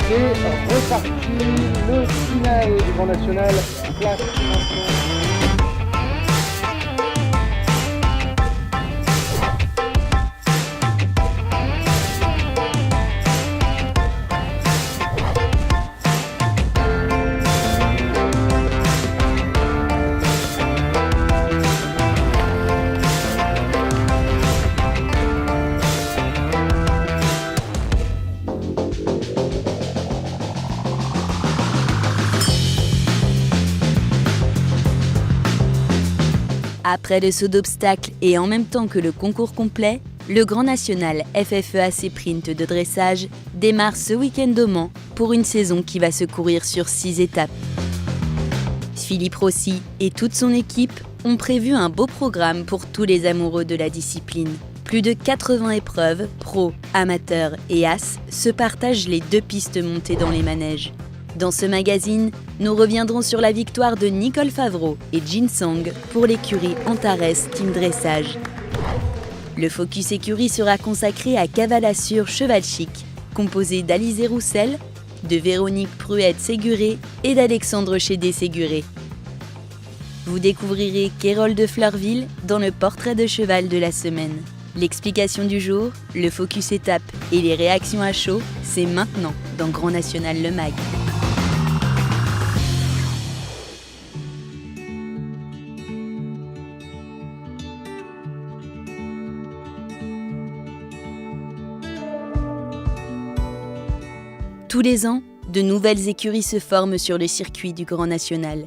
C'est reparti, le final du Grand National, place maintenant. Après le saut d'obstacles et en même temps que le concours complet, le Grand National FFEAC Sprint de dressage démarre ce week-end au Mans pour une saison qui va se courir sur 6 étapes. Philippe Rossi et toute son équipe ont prévu un beau programme pour tous les amoureux de la discipline. Plus de 80 épreuves, pro, amateurs et as, se partagent les 2 pistes montées dans les manèges. Dans ce magazine, nous reviendrons sur la victoire de Nicole Favreau et Jin Song pour l'écurie Antares Team Dressage. Le Focus Écurie sera consacré à Cavalassure Cheval Chic, composé d'Alizé Roussel, de Véronique Pruette-Séguré et d'Alexandre Chédé-Séguré. Vous découvrirez Kérol de Fleurville dans le portrait de cheval de la semaine. L'explication du jour, le focus étape et les réactions à chaud, c'est maintenant dans Grand National Le Mag. Tous les ans, de nouvelles écuries se forment sur le circuit du Grand National.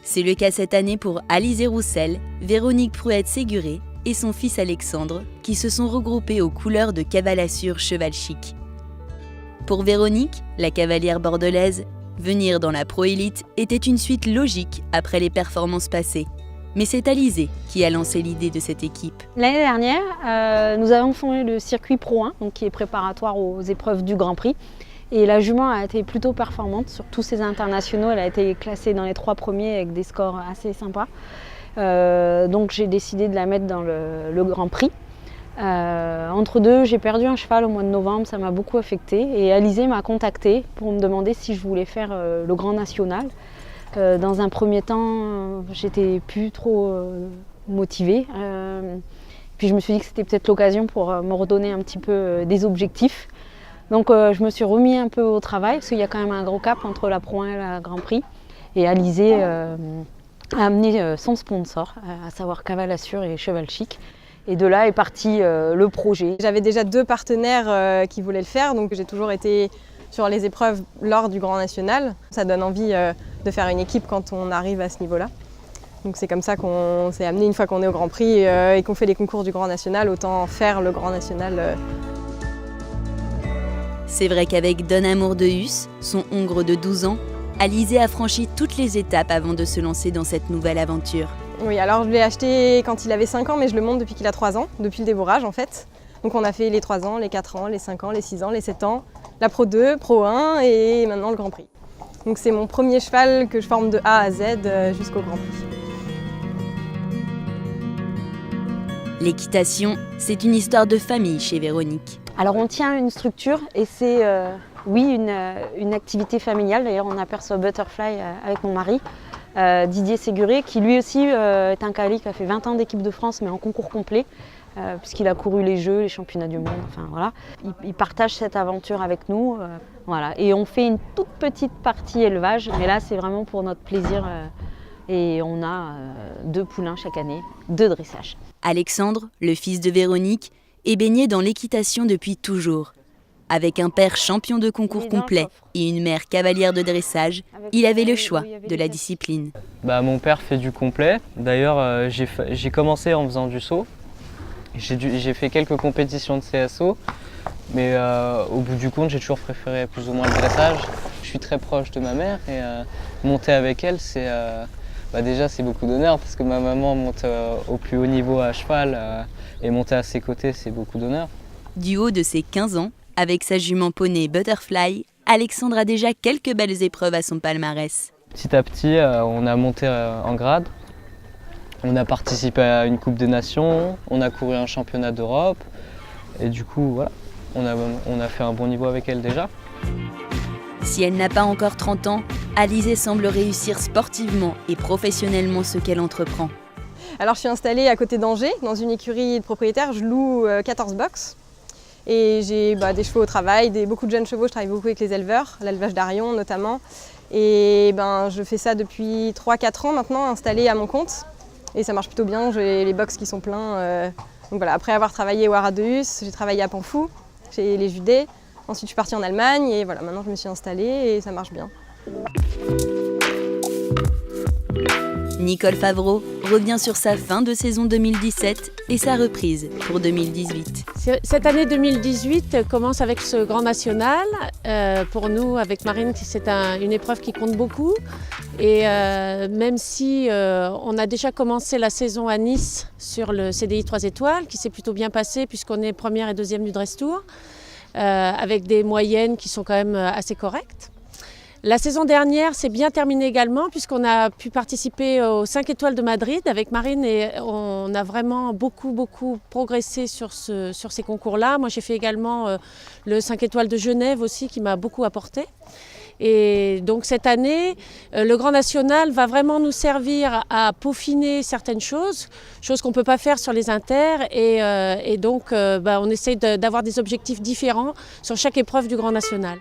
C'est le cas cette année pour Alizé Roussel, Véronique Pruette-Séguré et son fils Alexandre, qui se sont regroupés aux couleurs de Cavalassure Cheval Chic. Pour Véronique, la cavalière bordelaise, venir dans la pro-élite était une suite logique après les performances passées. Mais c'est Alizé qui a lancé l'idée de cette équipe. L'année dernière, nous avons fondé le circuit Pro 1, donc qui est préparatoire aux épreuves du Grand Prix. Et la jument a été plutôt performante sur tous ces internationaux. Elle a été classée dans les 3 premiers avec des scores assez sympas. Donc j'ai décidé de la mettre dans le Grand Prix. Entre deux, j'ai perdu un cheval au mois de novembre, ça m'a beaucoup affecté. Et Alizé m'a contactée pour me demander si je voulais faire le Grand National. Dans un premier temps, j'étais plus trop motivée. Puis je me suis dit que c'était peut-être l'occasion pour me redonner un petit peu des objectifs. Donc je me suis remis un peu au travail parce qu'il y a quand même un gros cap entre la Pro 1 et la Grand Prix. Et Alizé a amené son sponsor, à savoir Cavalassure et Cheval Chic. Et de là est parti le projet. J'avais déjà 2 partenaires qui voulaient le faire, donc j'ai toujours été sur les épreuves lors du Grand National. Ça donne envie de faire une équipe quand on arrive à ce niveau-là. Donc c'est comme ça qu'on s'est amené une fois qu'on est au Grand Prix et qu'on fait les concours du Grand National, autant faire le Grand National. C'est vrai qu'avec Don Amour de Hus, son hongre de 12 ans, Alizé a franchi toutes les étapes avant de se lancer dans cette nouvelle aventure. Oui, alors je l'ai acheté quand il avait 5 ans, mais je le monte depuis qu'il a 3 ans, depuis le débourrage en fait. Donc on a fait les 3 ans, les 4 ans, les 5 ans, les 6 ans, les 7 ans, la Pro 2, Pro 1 et maintenant le Grand Prix. Donc c'est mon premier cheval que je forme de A à Z jusqu'au Grand Prix. L'équitation, c'est une histoire de famille chez Véronique. Alors on tient une structure et c'est oui une activité familiale. D'ailleurs on aperçoit Butterfly avec mon mari, Didier Séguré, qui lui aussi est un cavalier qui a fait 20 ans d'équipe de France mais en concours complet, puisqu'il a couru les Jeux, les championnats du monde, enfin voilà. Il partage cette aventure avec nous, voilà. Et on fait une toute petite partie élevage, mais là c'est vraiment pour notre plaisir. Et on a 2 poulains chaque année, 2 dressages. Alexandre, le fils de Véronique, est baigné dans l'équitation depuis toujours. Avec un père champion de concours complet et une mère cavalière de dressage, il avait le choix de la discipline. Mon père fait du complet. D'ailleurs, j'ai commencé en faisant du saut. J'ai fait quelques compétitions de CSO, mais au bout du compte, j'ai toujours préféré plus ou moins le dressage. Je suis très proche de ma mère et monter avec elle, c'est déjà c'est beaucoup d'honneur parce que ma maman monte au plus haut niveau à cheval et monter à ses côtés, c'est beaucoup d'honneur. Du haut de ses 15 ans, avec sa jument poney Butterfly, Alexandre a déjà quelques belles épreuves à son palmarès. Petit à petit, on a monté en grade. On a participé à une Coupe des Nations, on a couru un championnat d'Europe et du coup, voilà, on a fait un bon niveau avec elle déjà. Si elle n'a pas encore 30 ans, Alizée semble réussir sportivement et professionnellement ce qu'elle entreprend. Alors je suis installée à côté d'Angers, dans une écurie de propriétaires. Je loue 14 box. Et j'ai des chevaux au travail, beaucoup de jeunes chevaux. Je travaille beaucoup avec les éleveurs, l'élevage d'Arion notamment. Et je fais ça depuis 3-4 ans maintenant, installée à mon compte. Et ça marche plutôt bien, j'ai les box qui sont pleins. Donc voilà, après avoir travaillé au Aradeus, j'ai travaillé à Panfou, chez les Judées. Ensuite je suis partie en Allemagne et voilà, maintenant je me suis installée et ça marche bien. Nicole Favreau revient sur sa fin de saison 2017 et sa reprise pour 2018. Cette année 2018 commence avec ce Grand National. Pour nous, avec Marine, c'est une épreuve qui compte beaucoup. Et même si on a déjà commencé la saison à Nice sur le CDI 3 étoiles, qui s'est plutôt bien passé puisqu'on est première et deuxième du Dress Tour, avec des moyennes qui sont quand même assez correctes. La saison dernière s'est bien terminée également puisqu'on a pu participer aux 5 étoiles de Madrid avec Marine et on a vraiment beaucoup progressé sur ces concours-là. Moi j'ai fait également le 5 étoiles de Genève aussi qui m'a beaucoup apporté. Et donc cette année, le Grand National va vraiment nous servir à peaufiner certaines choses qu'on ne peut pas faire sur les inters et donc on essaye d'avoir des objectifs différents sur chaque épreuve du Grand National.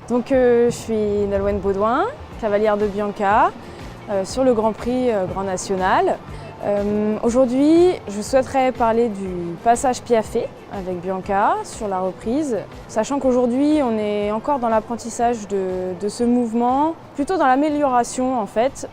Donc je suis Nolwenn Baudouin, cavalière de Bianca, sur le Grand Prix Grand National. Aujourd'hui, je souhaiterais parler du passage piaffé avec Bianca sur la reprise, sachant qu'aujourd'hui on est encore dans l'apprentissage de ce mouvement, plutôt dans l'amélioration en fait.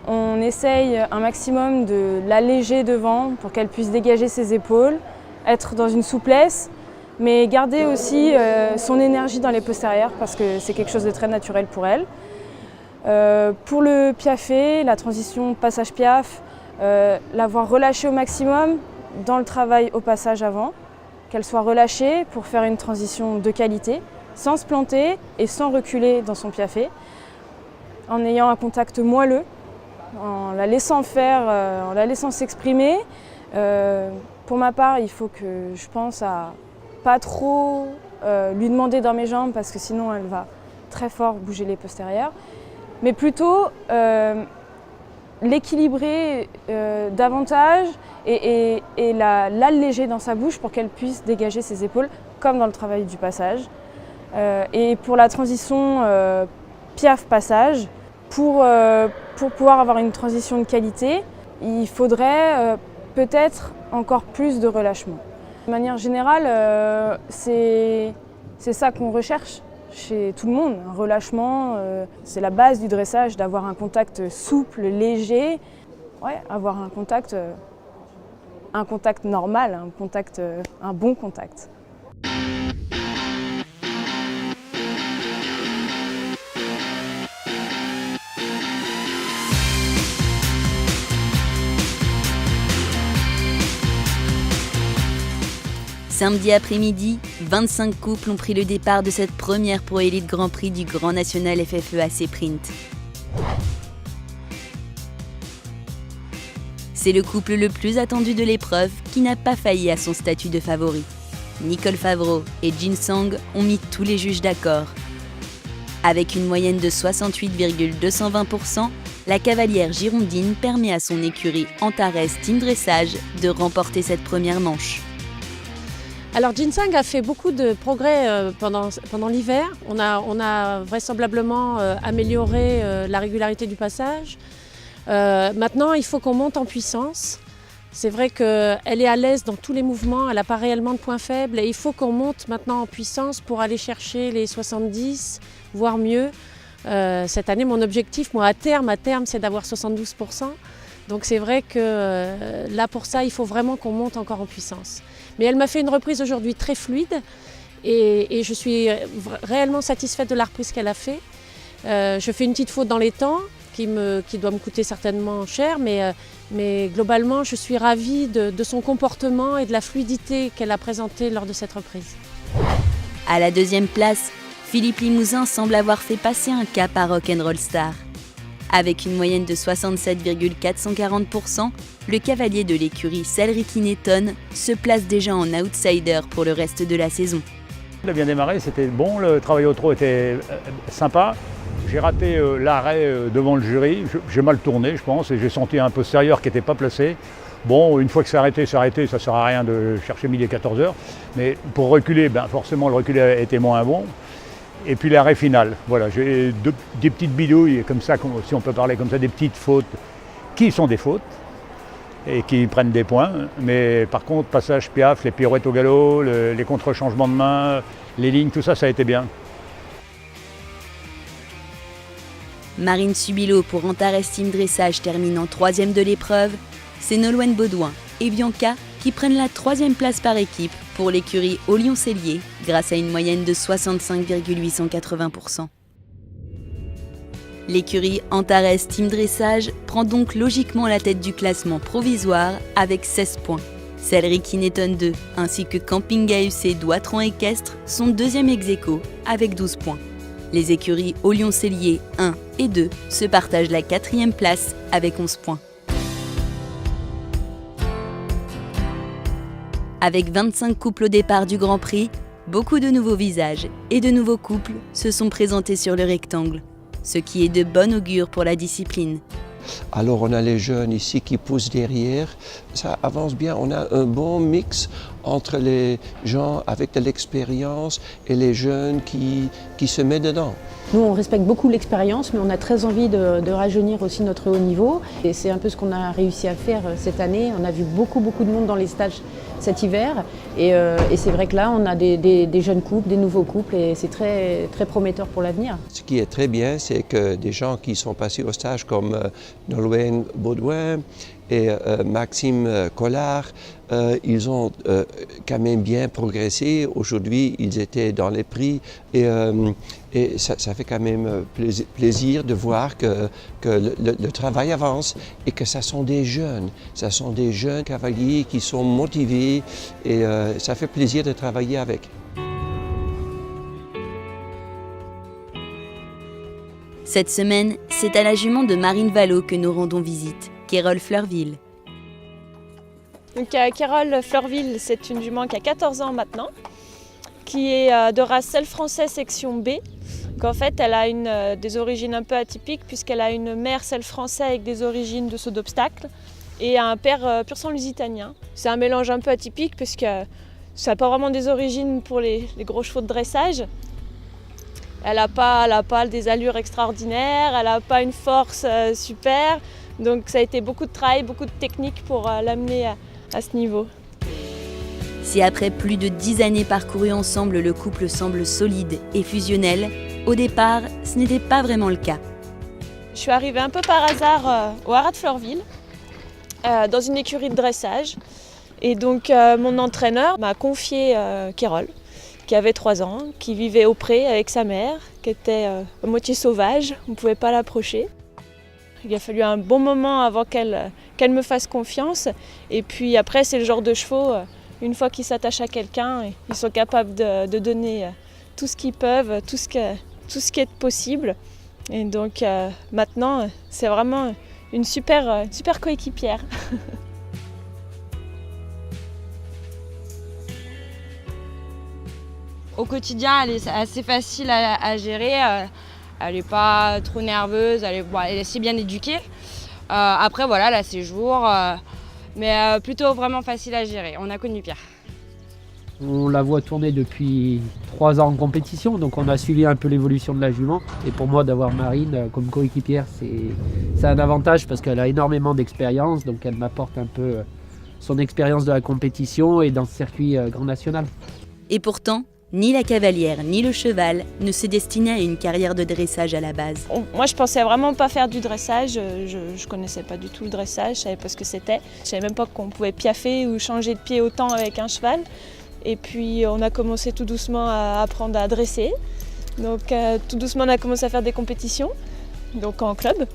On essaye un maximum de l'alléger devant pour qu'elle puisse dégager ses épaules, être dans une souplesse, mais garder aussi son énergie dans les postérieurs parce que c'est quelque chose de très naturel pour elle. Pour le piaffé, la transition passage piaf, l'avoir relâchée au maximum dans le travail au passage avant, qu'elle soit relâchée pour faire une transition de qualité, sans se planter et sans reculer dans son piaffé, en ayant un contact moelleux, en la laissant faire, en la laissant s'exprimer. Pour ma part, il faut que je pense à pas trop lui demander dans mes jambes parce que sinon elle va très fort bouger les postérieurs, mais plutôt l'équilibrer davantage et l'alléger dans sa bouche pour qu'elle puisse dégager ses épaules comme dans le travail du passage. Et pour la transition piaf-passage, pour pouvoir avoir une transition de qualité, il faudrait peut-être encore plus de relâchement. De manière générale, c'est ça qu'on recherche chez tout le monde. Un relâchement, c'est la base du dressage, d'avoir un contact souple, léger. Ouais, avoir un contact normal, un bon contact. Samedi après-midi, 25 couples ont pris le départ de cette première Pro Élite Grand Prix du Grand National FFE AC Print. C'est le couple le plus attendu de l'épreuve qui n'a pas failli à son statut de favori. Nicole Favreau et Jin Sang ont mis tous les juges d'accord. Avec une moyenne de 68,220%, la cavalière girondine permet à son écurie Antares Team Dressage de remporter cette première manche. Alors Jin Sang a fait beaucoup de progrès pendant l'hiver. On a vraisemblablement amélioré la régularité du passage. Maintenant, il faut qu'on monte en puissance. C'est vrai qu'elle est à l'aise dans tous les mouvements, elle n'a pas réellement de points faibles. Et il faut qu'on monte maintenant en puissance pour aller chercher les 70, voire mieux. Cette année, mon objectif, moi, à terme, c'est d'avoir 72%. Donc c'est vrai que là, pour ça, il faut vraiment qu'on monte encore en puissance. Mais elle m'a fait une reprise aujourd'hui très fluide et je suis réellement satisfaite de la reprise qu'elle a fait. Je fais une petite faute dans les temps qui doit me coûter certainement cher, mais globalement, je suis ravie de son comportement et de la fluidité qu'elle a présentée lors de cette reprise. À la deuxième place, Philippe Limousin semble avoir fait passer un cap à Rock'n'Roll Star. Avec une moyenne de 67,440%, le cavalier de l'écurie Salriki-Netton se place déjà en outsider pour le reste de la saison. Il a bien démarré, c'était bon, le travail au trot était sympa. J'ai raté l'arrêt devant le jury, j'ai mal tourné je pense et j'ai senti un postérieur qui n'était pas placé. Bon, une fois que c'est arrêté, ça ne sert à rien de chercher midi et 14 heures. Mais pour reculer, forcément le recul était moins bon. Et puis l'arrêt final, voilà, j'ai des petites bidouilles, comme ça, si on peut parler comme ça, des petites fautes qui sont des fautes et qui prennent des points. Mais par contre, passage piaf, les pirouettes au galop, les contre-changements de main, les lignes, tout ça, ça a été bien. Marine Subilo pour Antares Team Dressage termine en 3e de l'épreuve. C'est Nolwenn Baudouin et Bianca qui prennent la 3e place par équipe pour l'écurie au Lyon-Cellier grâce à une moyenne de 65,880%. L'écurie Antares Team Dressage prend donc logiquement la tête du classement provisoire avec 16 points. Salriki-Netton 2 ainsi que Camping AUC Doitron Équestre sont 2e ex-aequo avec 12 points. Les écuries au Lyon-Cellier 1 et 2 se partagent la 4e place avec 11 points. Avec 25 couples au départ du Grand Prix, beaucoup de nouveaux visages et de nouveaux couples se sont présentés sur le rectangle, ce qui est de bon augure pour la discipline. Alors on a les jeunes ici qui poussent derrière, ça avance bien, on a un bon mix entre les gens avec de l'expérience et les jeunes qui se mettent dedans. Nous, on respecte beaucoup l'expérience, mais on a très envie de rajeunir aussi notre haut niveau. Et c'est un peu ce qu'on a réussi à faire cette année. On a vu beaucoup de monde dans les stages cet hiver. Et c'est vrai que là, on a des jeunes couples, des nouveaux couples, et c'est très prometteur pour l'avenir. Ce qui est très bien, c'est que des gens qui sont passés au stage comme Nolwenn Baudouin et Maxime Collard, ils ont quand même bien progressé. Aujourd'hui, ils étaient dans les prix et ça fait quand même plaisir de voir que le travail avance et que ça sont des jeunes cavaliers qui sont motivés et ça fait plaisir de travailler avec. Cette semaine, c'est à la jument de Marine Vallot que nous rendons visite, Kérol Fleurville. Donc Kérol Fleurville, c'est une jument qui a 14 ans maintenant, qui est de race selle français section B. En fait, elle a des origines un peu atypiques puisqu'elle a une mère selle français avec des origines de saut d'obstacle et un père pur sang lusitanien. C'est un mélange un peu atypique puisque ça n'a pas vraiment des origines pour les gros chevaux de dressage. Elle n'a pas des allures extraordinaires, elle n'a pas une force super. Donc ça a été beaucoup de travail, beaucoup de technique pour l'amener à ce niveau. Si après plus de 10 années parcourues ensemble, le couple semble solide et fusionnel, au départ, ce n'était pas vraiment le cas. Je suis arrivée un peu par hasard au haras de Fleurville, dans une écurie de dressage. Et donc mon entraîneur m'a confié Kérol, qui avait 3 ans, qui vivait au pré avec sa mère, qui était à moitié sauvage, on ne pouvait pas l'approcher. Il a fallu un bon moment avant qu'elle me fasse confiance. Et puis après, c'est le genre de chevaux, une fois qu'ils s'attachent à quelqu'un, ils sont capables de donner tout ce qu'ils peuvent, tout ce qui est possible. Et donc maintenant, c'est vraiment une super coéquipière. Au quotidien, elle est assez facile à gérer. Elle n'est pas trop nerveuse, elle est assez bien éduquée. Après, voilà, elle a ses jours, mais plutôt vraiment facile à gérer. On a connu pire. On la voit tourner depuis 3 ans en compétition, donc on a suivi un peu l'évolution de la jument. Et pour moi, d'avoir Marine comme coéquipière, c'est un avantage parce qu'elle a énormément d'expérience, donc elle m'apporte un peu son expérience de la compétition et dans ce circuit Grand National. Et pourtant, ni la cavalière ni le cheval ne se destinaient à une carrière de dressage à la base. Moi, je pensais vraiment pas faire du dressage. Je connaissais pas du tout le dressage, je savais pas ce que c'était. Je savais même pas qu'on pouvait piaffer ou changer de pied autant avec un cheval. Et puis, on a commencé tout doucement à apprendre à dresser. Donc, tout doucement, on a commencé à faire des compétitions, donc en club.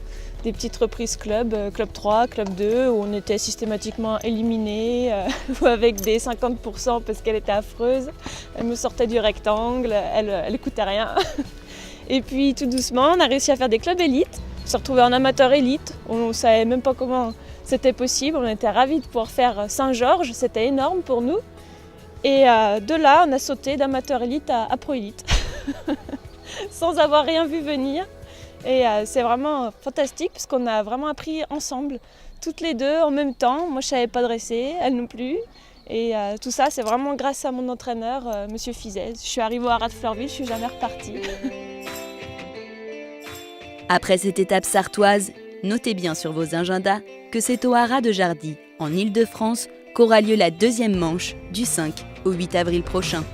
Des petites reprises club 3, club 2, où on était systématiquement éliminés, ou avec des 50% parce qu'elle était affreuse. Elle me sortait du rectangle, elle écoutait rien. Et puis tout doucement, on a réussi à faire des clubs élites s'est retrouvé en amateur élite, on ne savait même pas comment c'était possible, on était ravis de pouvoir faire Saint-Georges, c'était énorme pour nous. Et de là, on a sauté d'amateur élite à pro élite, sans avoir rien vu venir. Et c'est vraiment fantastique parce qu'on a vraiment appris ensemble, toutes les deux en même temps. Moi je ne savais pas dresser, elle non plus. Et tout ça c'est vraiment grâce à mon entraîneur, Monsieur Fizet. Je suis arrivée au Haras de Fleurville, je ne suis jamais repartie. Après cette étape sartoise, notez bien sur vos agendas que c'est au Haras de Jardy, en Île-de-France, qu'aura lieu la deuxième manche du 5 au 8 avril prochain.